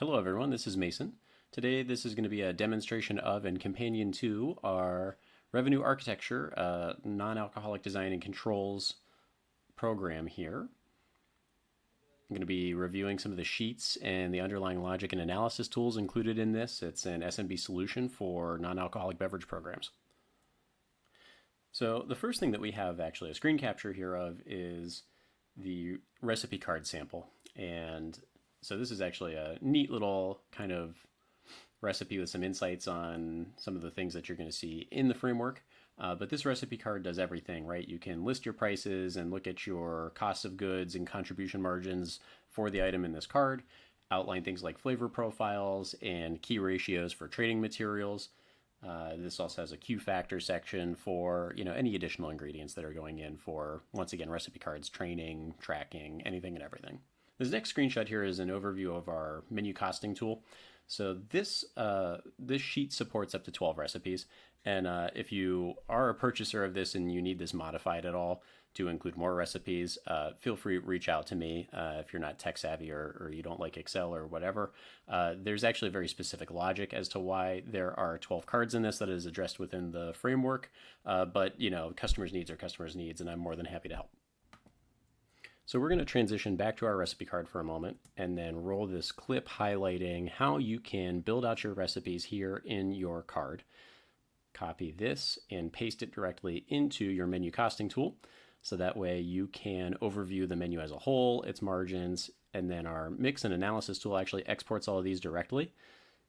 Hello everyone, this is Mason. Today this is going to be a demonstration of and companion to our revenue architecture, non-alcoholic design and controls program here. I'm going to be reviewing some of the sheets and the underlying logic and analysis tools included in this. It's an SMB solution for non-alcoholic beverage programs. So the first thing that we have actually a screen capture here of is the recipe card sample. And so this is actually a neat little kind of recipe with some insights on some of the things that you're going to see in the framework. But this recipe card does everything, right? You can list your prices and look at your costs of goods and contribution margins for the item in this card, outline things like flavor profiles and key ratios for trading materials. This also has a Q factor section for any additional ingredients that are going in for, once again, recipe cards, training, tracking, anything and everything. This next screenshot here is an overview of our menu costing tool. So this sheet supports up to 12 recipes, and if you are a purchaser of this and you need this modified at all to include more recipes, feel free to reach out to me if you're not tech savvy or you don't like Excel or whatever. There's actually very specific logic as to why there are 12 cards in this that is addressed within the framework, but customers' needs are customers' needs, and I'm more than happy to help. So we're going to transition back to our recipe card for a moment and then roll this clip highlighting how you can build out your recipes here in your card. Copy this and paste it directly into your menu costing tool. So that way you can overview the menu as a whole, its margins, and then our mix and analysis tool actually exports all of these directly.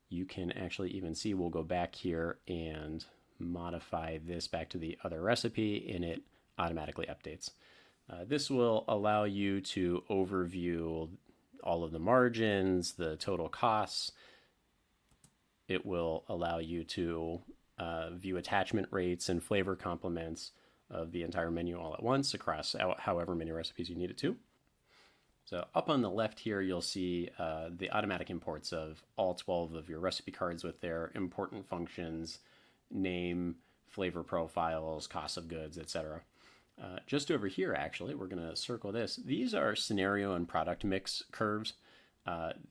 You can actually even see, we'll go back here and modify this back to the other recipe and it automatically updates. This will allow you to overview all of the margins, the total costs. It will allow you to view attachment rates and flavor complements of the entire menu all at once across however many recipes you need it to. So up on the left here, you'll see the automatic imports of all 12 of your recipe cards with their important functions, name, flavor profiles, cost of goods, etc. Just over here, actually, we're going to circle this. These are scenario and product mix curves.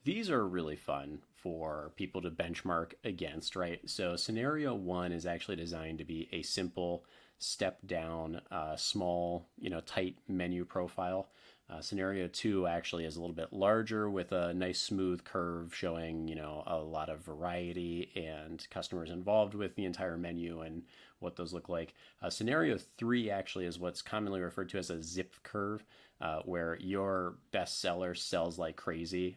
These are really fun for people to benchmark against, right? So scenario 1 is actually designed to be a simple step down, small, tight menu profile. Scenario 2 actually is a little bit larger with a nice smooth curve showing, a lot of variety and customers involved with the entire menu and what those look like. Scenario 3 actually is what's commonly referred to as a zip curve, where your best seller sells like crazy.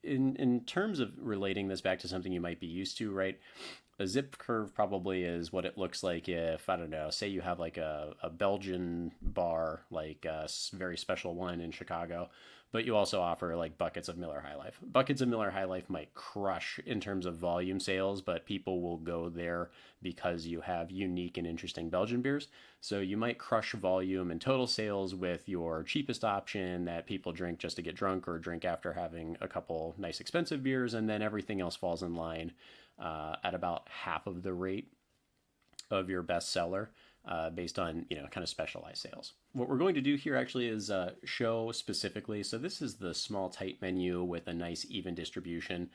In terms of relating this back to something you might be used to, right? A zip curve probably is what it looks like if, I don't know, say you have like a Belgian bar, like a very special one in Chicago, but you also offer like buckets of Miller High Life. Buckets of Miller High Life might crush in terms of volume sales, but people will go there because you have unique and interesting Belgian beers. So you might crush volume and total sales with your cheapest option that people drink just to get drunk or drink after having a couple nice expensive beers, and then everything else falls in line at about half of the rate of your best seller based on kind of specialized sales. What we're going to do here actually is show specifically. So this is the small tight menu with a nice even distribution.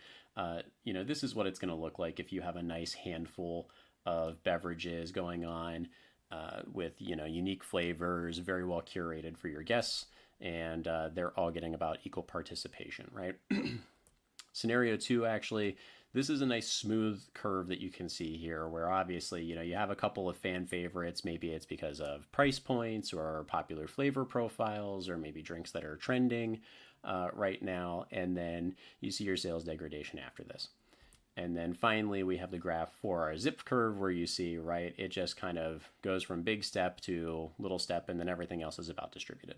This is what it's going to look like if you have a nice handful of beverages going on with unique flavors, very well curated for your guests, and they're all getting about equal participation, right? Scenario 2 actually, this is a nice smooth curve that you can see here where obviously, you have a couple of fan favorites. Maybe it's because of price points or popular flavor profiles or maybe drinks that are trending right now. And then you see your sales degradation after this. And then finally, we have the graph for our zip curve where you see, right, it just kind of goes from big step to little step and then everything else is about distributed.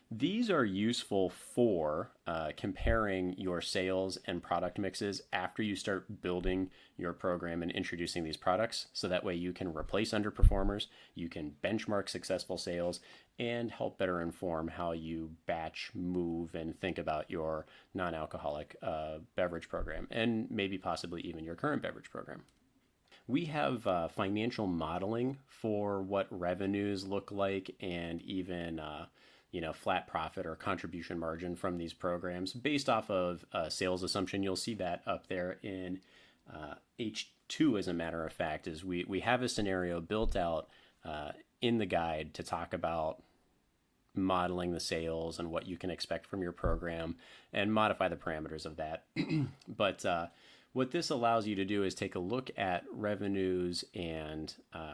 These are useful for comparing your sales and product mixes after you start building your program and introducing these products. So that way you can replace underperformers, you can benchmark successful sales, and help better inform how you batch, move, and think about your non-alcoholic beverage program, and maybe possibly even your current beverage program. We have financial modeling for what revenues look like and even flat profit or contribution margin from these programs based off of a sales assumption. You'll see that up there in H2, as a matter of fact, is we have a scenario built out in the guide to talk about modeling the sales and what you can expect from your program and modify the parameters of that. But what this allows you to do is take a look at revenues and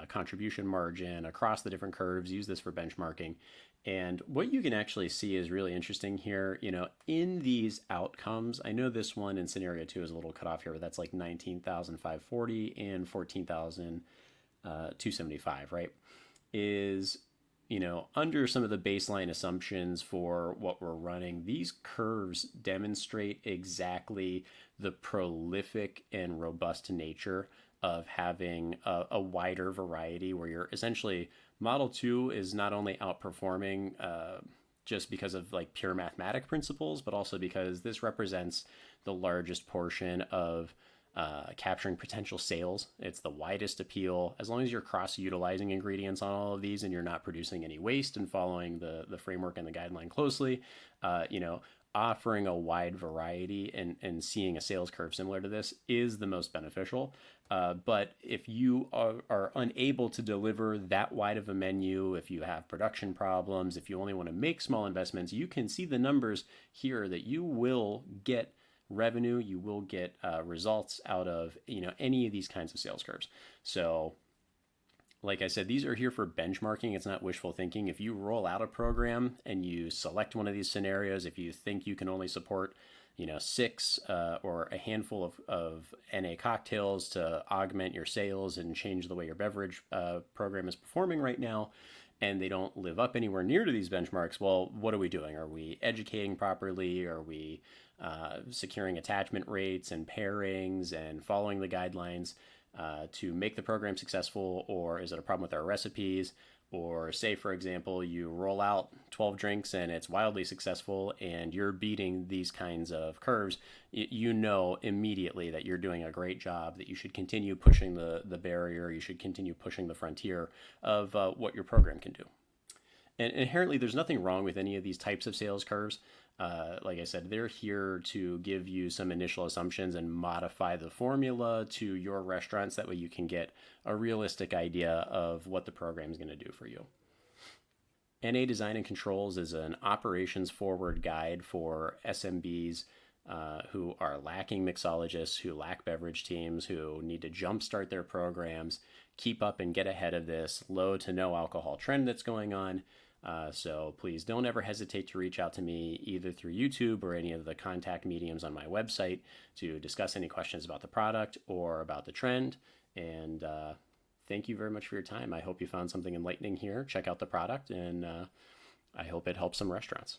contribution margin across the different curves, use this for benchmarking. And what you can actually see is really interesting here. In these outcomes, I know this one in scenario 2 is a little cut off here, but that's like 19,540 and 14,275, right? Is under some of the baseline assumptions for what we're running, these curves demonstrate exactly the prolific and robust nature of having a wider variety, where you're essentially, Model 2 is not only outperforming just because of like pure mathematic principles, but also because this represents the largest portion of capturing potential sales. It's the widest appeal. As long as you're cross-utilizing ingredients on all of these and you're not producing any waste and following the framework and the guideline closely, offering a wide variety and seeing a sales curve similar to this is the most beneficial. But if you are unable to deliver that wide of a menu, if you have production problems, if you only want to make small investments, you can see the numbers here that you will get revenue, you will get results out of any of these kinds of sales curves. So like I said, these are here for benchmarking. It's not wishful thinking. If you roll out a program and you select one of these scenarios, if you think you can only support 6 or a handful of NA cocktails to augment your sales and change the way your beverage program is performing right now, and they don't live up anywhere near to these benchmarks, well, what are we doing? Are we educating properly? Are we securing attachment rates and pairings and following the guidelines to make the program successful? Or is it a problem with our recipes? Or say, for example, you roll out 12 drinks and it's wildly successful and you're beating these kinds of curves, you know immediately that you're doing a great job, that you should continue pushing the barrier, you should continue pushing the frontier of what your program can do. And inherently, there's nothing wrong with any of these types of sales curves. Like I said, they're here to give you some initial assumptions and modify the formula to your restaurants. That way you can get a realistic idea of what the program is going to do for you. NA Design and Controls is an operations forward guide for SMBs who are lacking mixologists, who lack beverage teams, who need to jumpstart their programs, keep up and get ahead of this low to no alcohol trend that's going on. So please don't ever hesitate to reach out to me either through YouTube or any of the contact mediums on my website to discuss any questions about the product or about the trend. And thank you very much for your time. I hope you found something enlightening here. Check out the product, and I hope it helps some restaurants.